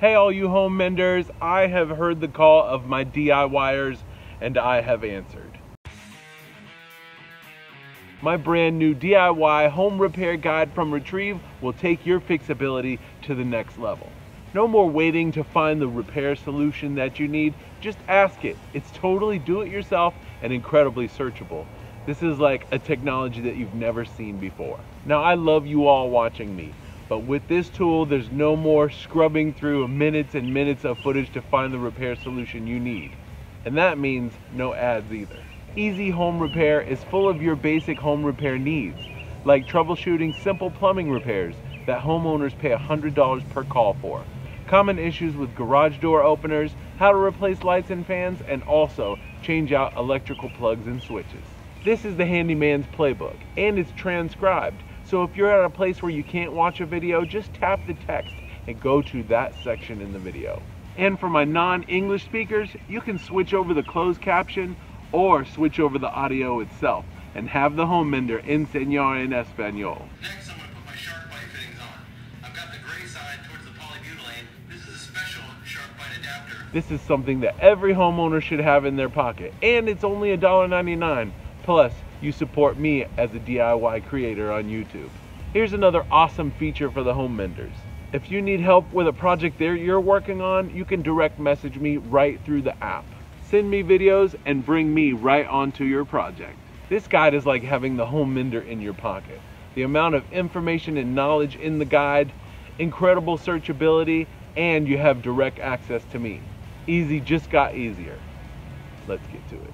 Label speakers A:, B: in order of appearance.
A: Hey all you home menders, I have heard the call of my DIYers and I have answered. My brand new DIY home repair guide from Retrieve will take your fixability to the next level. No more waiting to find the repair solution that you need, just ask it. It's totally do-it-yourself and incredibly searchable. This is like a technology that you've never seen before. Now I love you all watching me, but with this tool there's no more scrubbing through minutes and minutes of footage to find the repair solution you need. And that means no ads either. Easy Home Repair is full of your basic home repair needs, like troubleshooting simple plumbing repairs that homeowners pay $100 per call for, common issues with garage door openers, how to replace lights and fans, and also change out electrical plugs and switches. This is the handyman's playbook, and it's transcribed, so if you're at a place where you can't watch a video, just tap the text and go to that section in the video. And for my non-English speakers, you can switch over the closed caption or switch over the audio itself and have the Home Mender enseñar en español.
B: Next, I'm going to put my shark bite fittings on. I've got the gray side towards the polybutylene. This is a special shark bite adapter.
A: This is something that every homeowner should have in their pocket, and it's only $1.99. Plus, you support me as a DIY creator on YouTube. Here's another awesome feature for the home menders. If you need help with a project that you're working on, you can direct message me right through the app. Send me videos and bring me right onto your project. This guide is like having the home mender in your pocket. The amount of information and knowledge in the guide, incredible searchability, and you have direct access to me. Easy just got easier. Let's get to it.